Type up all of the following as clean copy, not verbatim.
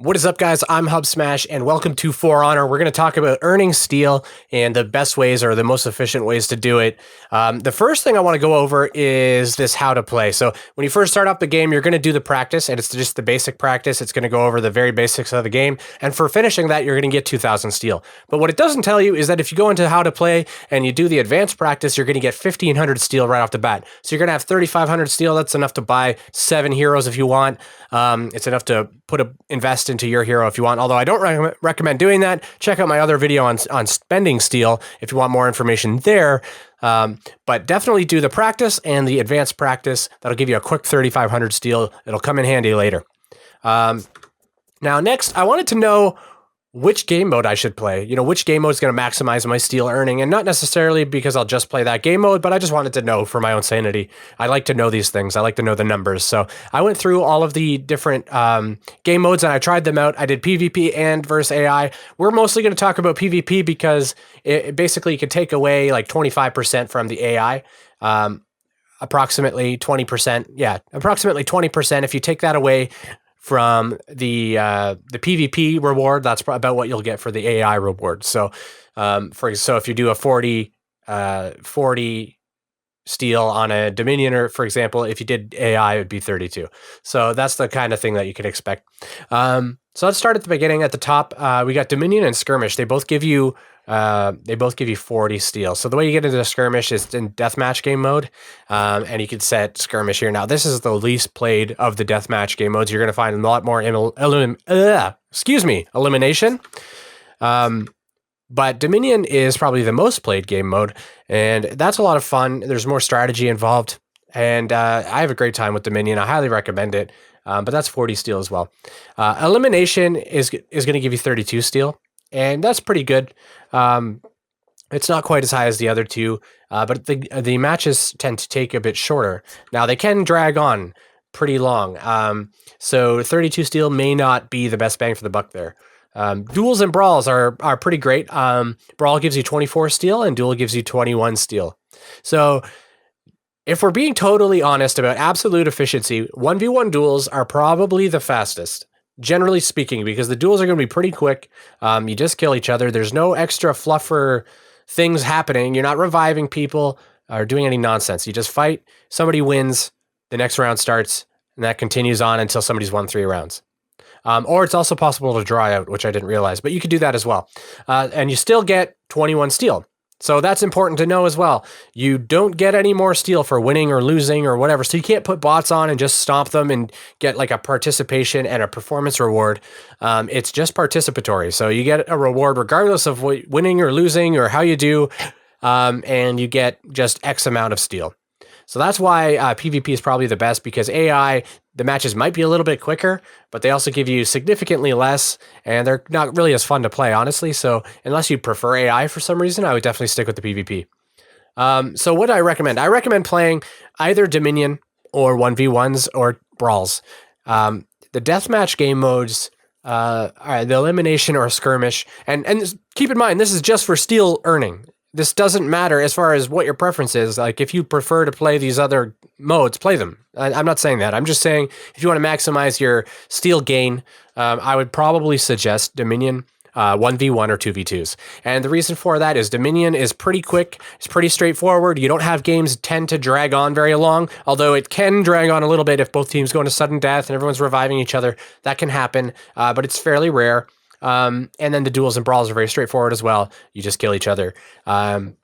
What is up, guys? I'm Hub Smash, and welcome to For Honor. We're going to talk about earning steel and the best ways or the most efficient ways to do it. The first thing I want to go over is this how to play. So when you first start up the game, you're going to do the practice, and it's just the basic practice. It's going to go over the very basics of the game. And for finishing that, you're going to get 2,000 steel. But what it doesn't tell you is that if you go into how to play and you do the advanced practice, you're going to get 1,500 steel right off the bat. So you're going to have 3,500 steel. That's enough to buy 7 heroes if you want. It's enough to invest into your hero if you want, although I don't recommend doing that. Check out my other video on spending steel if you want more information there. But definitely do the practice and the advanced practice. That'll give you a quick 3,500 steel. It'll come in handy later. Now, next, I wanted to know which game mode I should play. You know, which game mode is going to maximize my steel earning, and not necessarily because I'll just play that game mode, but I just wanted to know for my own sanity. I like to know these things. I like to know the numbers. So I went through all of the different game modes and I tried them out. I did PvP and versus AI. We're mostly going to talk about PvP because it basically could take away like 25% from the AI. Approximately 20%. Yeah, approximately 20%. If you take that away from the PvP reward, that's about what you'll get for the AI reward. So, so if you do a 40 steel on a Dominioner, for example, if you did AI, it would be 32. So that's the kind of thing that you can expect. So let's start at the beginning. At the top, we got Dominion and Skirmish. They both give you 40 steel. So the way you get into the Skirmish is in deathmatch game mode, and you can set Skirmish here. Now, this is the least played of the deathmatch game modes. You're going to find a lot more elimination. But Dominion is probably the most played game mode, and that's a lot of fun. There's more strategy involved, and I have a great time with Dominion. I highly recommend it, but that's 40 steel as well. Elimination is going to give you 32 steel, and that's pretty good. It's not quite as high as the other two, but the matches tend to take a bit shorter. Now, they can drag on pretty long, so 32 steel may not be the best bang for the buck there. Duels and brawls are pretty great. Brawl gives you 24 steel and duel gives you 21 steel. So if we're being totally honest about absolute efficiency, 1v1 duels are probably the fastest, generally speaking, because the duels are going to be pretty quick. You just kill each other. There's no extra fluffer things happening. You're not reviving people or doing any nonsense. You just fight, somebody wins, the next round starts, and that continues on until somebody's won 3 rounds. Or it's also possible to draw out, which I didn't realize, but you could do that as well. And you still get 21 steel. So that's important to know as well. You don't get any more steel for winning or losing or whatever. So you can't put bots on and just stomp them and get like a participation and a performance reward. It's just participatory. So you get a reward regardless of winning or losing or how you do. And you get just X amount of steel. So that's why PvP is probably the best, because AI, the matches might be a little bit quicker, but they also give you significantly less, and they're not really as fun to play, honestly. So unless you prefer AI for some reason, I would definitely stick with the PvP. So what do I recommend? I recommend playing either Dominion or 1v1s or brawls. The deathmatch game modes are the elimination or skirmish. And keep in mind, this is just for steel earning. This doesn't matter as far as what your preference is. Like, if you prefer to play these other modes, play them. I'm not saying that. I'm just saying if you want to maximize your steel gain, I would probably suggest Dominion 1v1 or 2v2s. And the reason for that is Dominion is pretty quick. It's pretty straightforward. You don't have games tend to drag on very long, although it can drag on a little bit if both teams go into sudden death and everyone's reviving each other. That can happen, but it's fairly rare. And then the duels and brawls are very straightforward as well. You just kill each other. And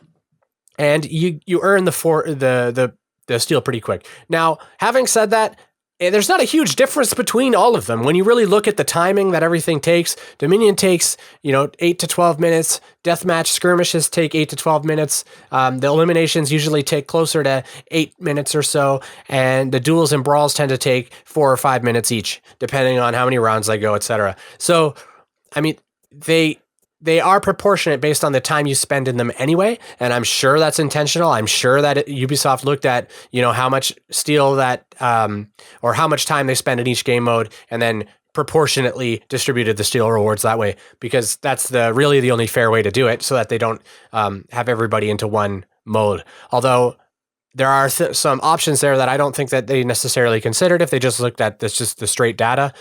you earn the steel pretty quick. Now, having said that, there's not a huge difference between all of them. When you really look at the timing that everything takes, Dominion takes, 8 to 12 minutes. Deathmatch skirmishes take 8 to 12 minutes. The eliminations usually take closer to 8 minutes or so. And the duels and brawls tend to take 4 or 5 minutes each, depending on how many rounds they go, etc. So, I mean, they are proportionate based on the time you spend in them anyway, and I'm sure that's intentional. I'm sure that Ubisoft looked at, how much steel that, or how much time they spend in each game mode, and then proportionately distributed the steel rewards that way, because that's really the only fair way to do it, so that they don't have everybody into one mode. Although there are some options there that I don't think that they necessarily considered if they just looked at just the straight data.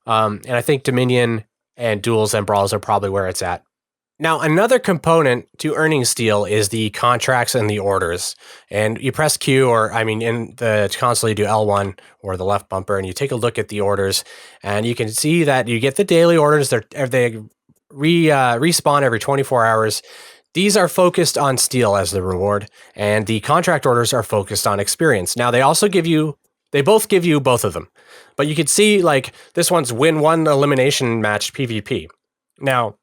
And I think Dominion and duels and brawls are probably where it's at. Now, another component to earning steel is the contracts and the orders. And you press Q, or I mean, in the console, you do L1 or the left bumper, and you take a look at the orders, and you can see that you get the daily orders. They respawn every 24 hours. These are focused on steel as the reward, and the contract orders are focused on experience. Now, they both give you both of them, but you can see like this one's win one elimination match PvP. Now,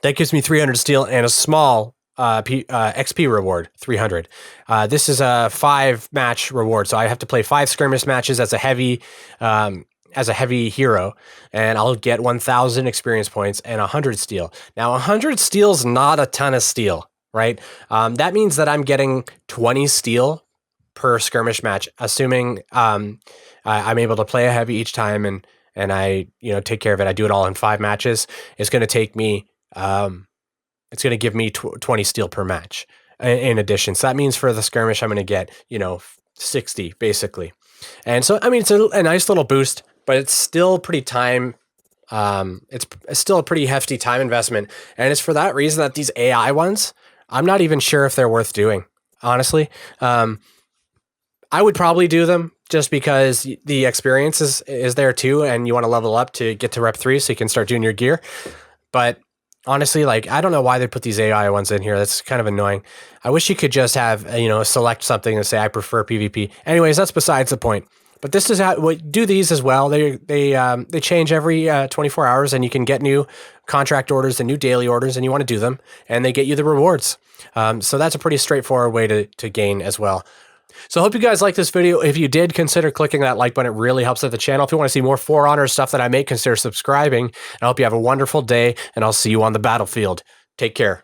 that gives me 300 steel and a small XP reward, 300. This is a 5-match reward, so I have to play 5 skirmish matches as a heavy hero, and I'll get 1,000 experience points and 100 steel. Now, 100 steel is not a ton of steel, right? That means that I'm getting 20 steel per skirmish match, assuming I'm able to play a heavy each time and I take care of it. I do it all in 5 matches. It's going to take me. It's going to give me 20 steel per match in addition. So that means for the skirmish, I'm going to get, 60 basically. And so, I mean, it's a nice little boost, but it's still pretty it's still a pretty hefty time investment. And it's for that reason that these AI ones, I'm not even sure if they're worth doing, honestly. I would probably do them just because the experience is there too. And you want to level up to get to rep 3 so you can start doing your gear. But honestly, like, I don't know why they put these AI ones in here. That's kind of annoying. I wish you could just have, select something and say, I prefer PvP. Anyways, that's besides the point. But this is how we do these as well. They change every 24 hours, and you can get new contract orders and new daily orders, and you want to do them, and they get you the rewards. So that's a pretty straightforward way to gain as well. So I hope you guys like this video. If you did, consider clicking that like button. It really helps out the channel. If you want to see more For Honor stuff that I make, consider subscribing. And I hope you have a wonderful day, and I'll see you on the battlefield. Take care.